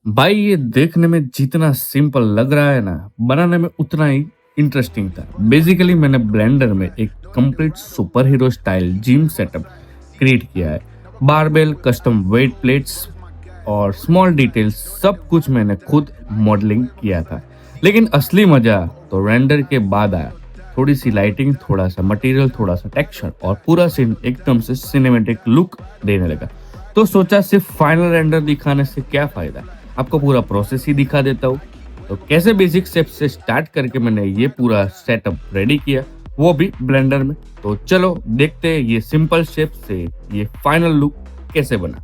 भाई ये देखने में जितना सिंपल लग रहा है ना, बनाने में उतना ही इंटरेस्टिंग था। बेसिकली मैंने ब्लेंडर में एक complete super hero style gym setup create किया है। बारबेल, कस्टम वेट प्लेट्स और स्मॉल डिटेल्स सब कुछ मैंने खुद मॉडलिंग किया था। लेकिन असली मजा तो रेंडर के बाद आया। थोड़ी सी लाइटिंग, थोड़ा सा मटेरियल, थोड़ा सा टेक्सचर और पूरा सीन एकदम से सिनेमैटिक लुक देने लगा। तो सोचा सिर्फ फाइनल रेंडर दिखाने से क्या फायदा, आपको पूरा प्रोसेस ही दिखा देता हूँ। तो कैसे बेसिक स्टेप से स्टार्ट करके मैंने ये पूरा सेटअप रेडी किया, वो भी ब्लेंडर में। तो चलो देखते हैं ये सिंपल स्टेप से ये फाइनल लुक कैसे बना।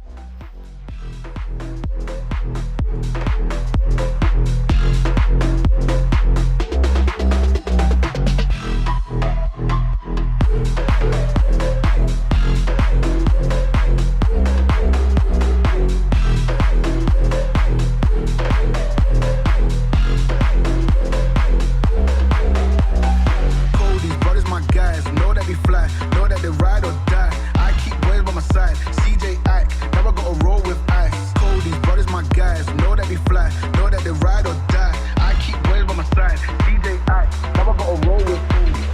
These brothers my guys, know that they fly, know that they ride or die. I keep boys by my side, CJ Ike, never gotta roll with ice. Cold, these brothers my guys, know that they fly, know that they ride or die. I keep boys by my side, CJ Ike, never gotta roll with ice.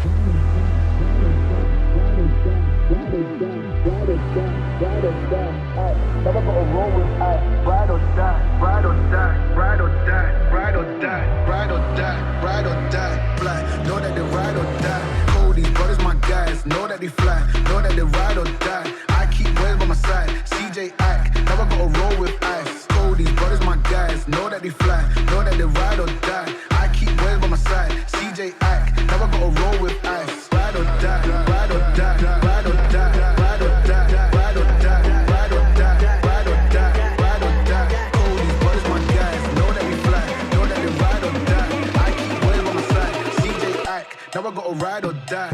Never gotta roll with ice. Ride or die, ride or die, ride or die, ride or die, ride or die, ride or die. Fly, know that they ride or die. Cold, these brothers my guys, know that they fly, know that they ride or die. I keep boys by my side, CJ Ike, never gotta roll with ice. Cold, these brothers my guys, know that they fly, know that they ride or die. I keep boys by my side, CJ Ike, never gotta roll with ice. Ride or die, ride or die, ride or die, ride or die, ride or die, ride or die, ride or die, ride or die. Cold, these brothers my guys, know that they fly, know that they ride or die. I keep boys by my side, CJ Ike, never gotta ride or die.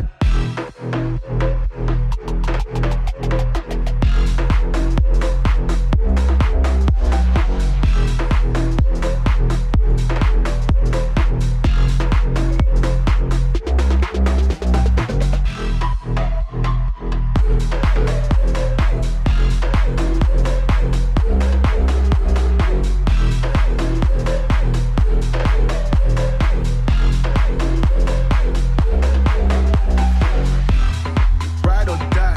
Ride or die,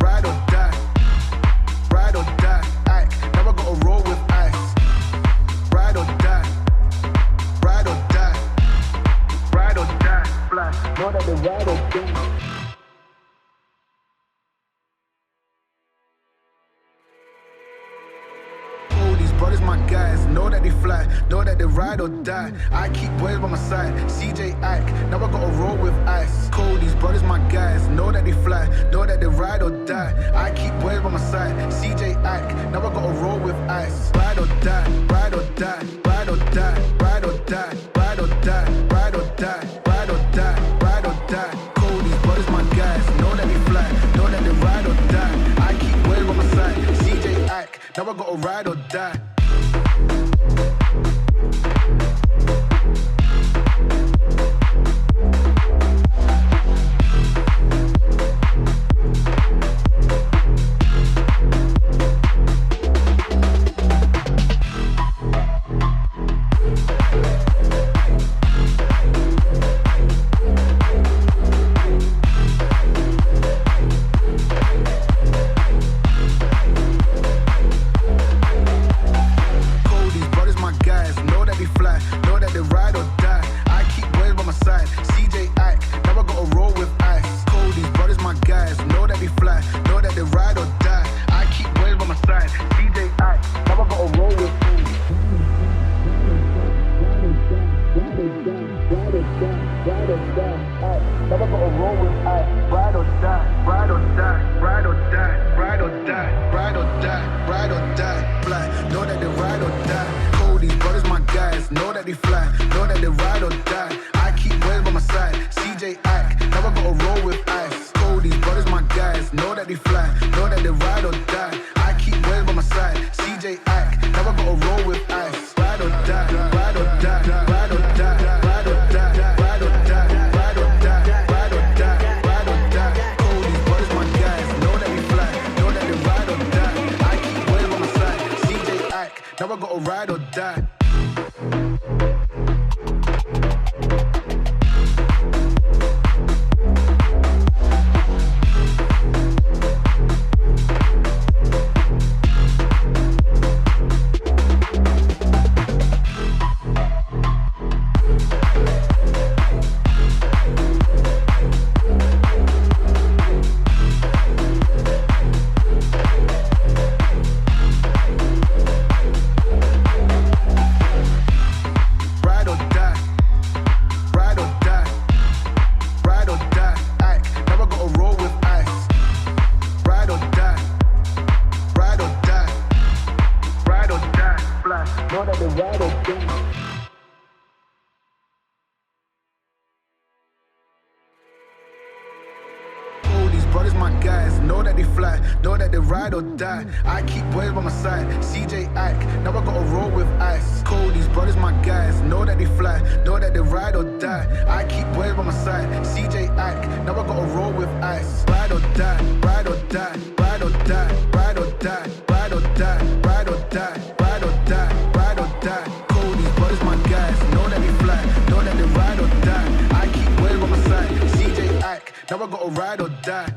ride or die, ride or die. Ike, never gotta roll with ice. Ride or die, ride or die, ride or die. Fly, know that they ride or die. Oh, these brothers my guys, know that they fly, know that they ride or die. I keep boys by my side, CJ Ike, never gotta roll with ice. Cold, these brothers my guys, know that they fly, know that they ride or die. I keep boys by my side, CJ Ike, never gotta roll with ice. Ride or die, ride or die, ride or die, ride or die, ride or die, ride or die, ride or die, ride or die. Cold, these brothers my guys, know that they fly, know that they ride or die. I keep boys by my side, CJ Ike, never gotta ride or die. Cold, these brothers my guys, know that they fly, know that they ride or die. I keep boys by my side, CJ Ike, never gotta roll with ice. Cold, these brothers my guys, know that they fly, know that they ride or die. I keep boys by my side, CJ Ike, never gotta roll with ice. Never gotta roll with ice. Ride or die, ride or die, ride or die, ride or die, ride or die, ride or die. Fly, know that they ride or die. Cold, these brothers my guys, know that they fly, know that they ride or die. I keep boys by my side, CJ Ike, never gotta roll with ice. Cold, these brothers my guys, know that they fly, know that they ride or die. I keep boys by my side, CJ Ike, never gotta roll with ice. Ride or die, ride or die, ride or die, ride or die, ride or die, ride or die, ride or die, ride or die. Cold, these brothers my guys, know that they fly, know that they ride or die. I keep boys by my side, CJ Ike, never gotta ride. brothers my guys, know that they fly, know that they ride or die. I keep boys by my side, CJ Ike, now I gotta roll with ice. Cody's brothers my guys, know that they fly, know that they ride or die. I keep boys by my side, CJ Ike, now I gotta roll with ice. Ride or die, ride or die, ride or die, ride or die, ride or die, ride or die, ride or die, ride or die. Cody's brothers my guys, know that they fly, know that they ride or die. I keep boys by my side, CJ Ike, now I gotta ride or die.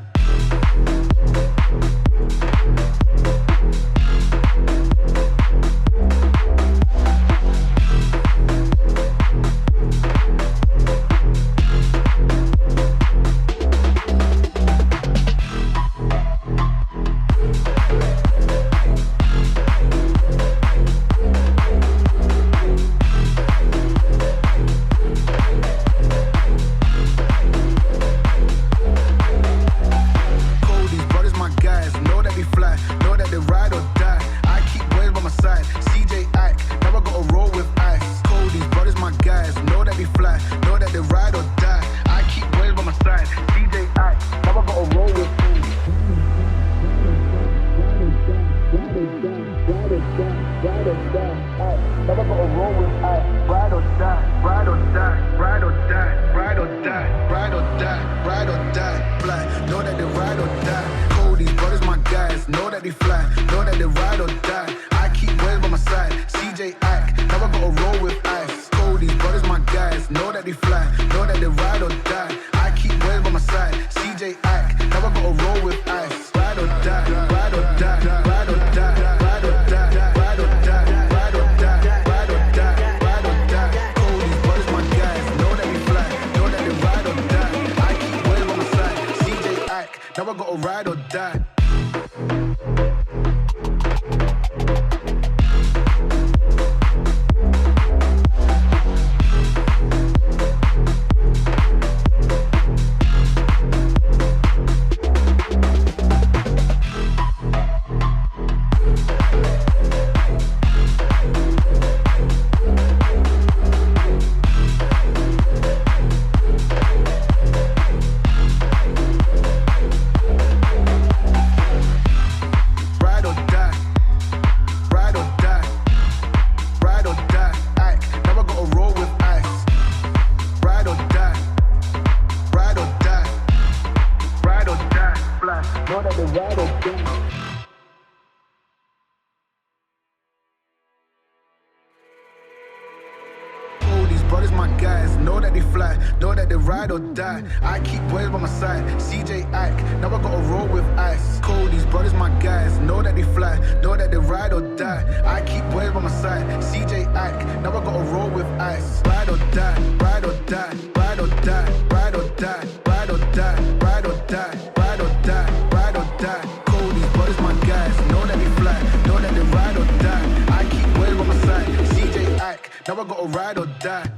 Brothers my guys, know that they fly, know that they ride or die. I keep boys by my side, CJ Ike, now I gotta roll with ice. Cody's brothers my guys, know that they fly, know that they ride or die. I keep boys by my side, CJ Ike, now I gotta roll with ice. Ride or die, ride or die, ride or die, ride or die, ride or die, ride or die, ride or die, ride or die. Cody's brothers my guys, know that they fly, know that they ride or die. I keep boys by my side, CJ Ike, now I gotta ride or die.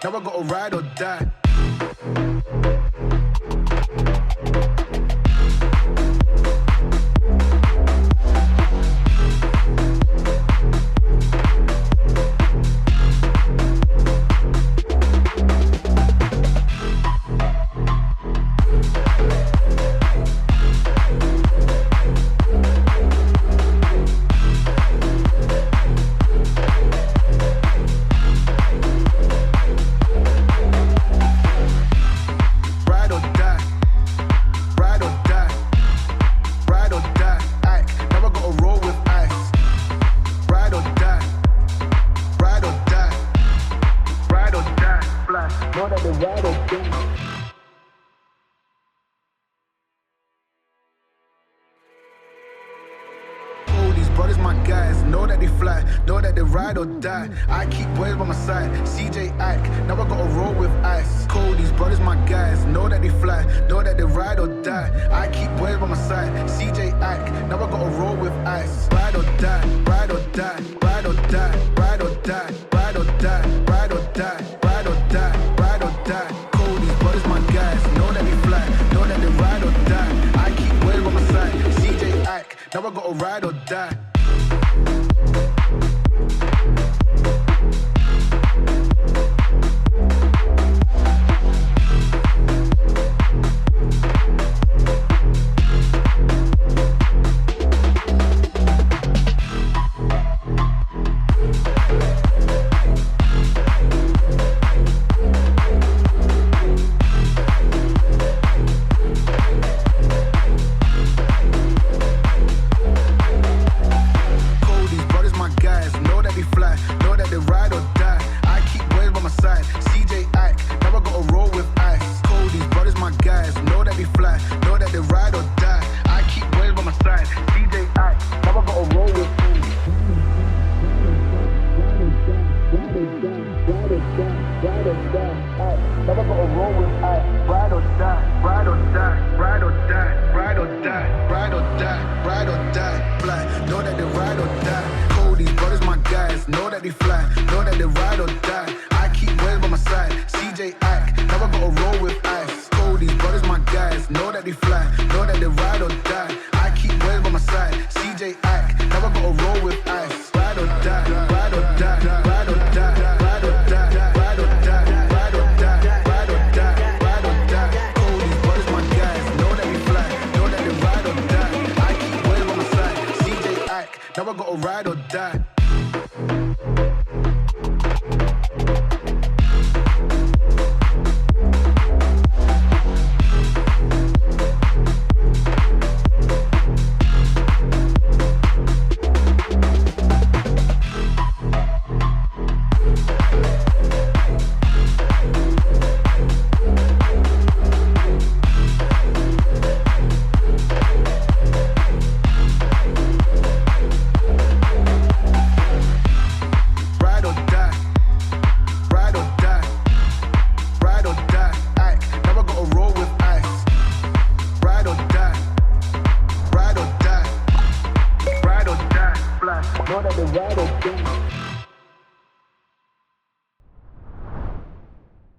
Now I gotta ride or die. my guys, know that they fly, know that they ride or die. I keep boys by my side, CJ Ike, now I gotta roll with ice. Cody's brothers, my guys, know that they fly, know that they ride or die. I keep boys by my side, CJ Ike, now I gotta roll with ice. Ride or die, ride or die, ride or die, ride or die, ride or die, ride or die, ride or die, ride or die. Cody's brothers, my guys, know that they fly, know that they ride or die. I keep boys by my side, CJ Ike, now I gotta ride or die. Now I gotta ride or die.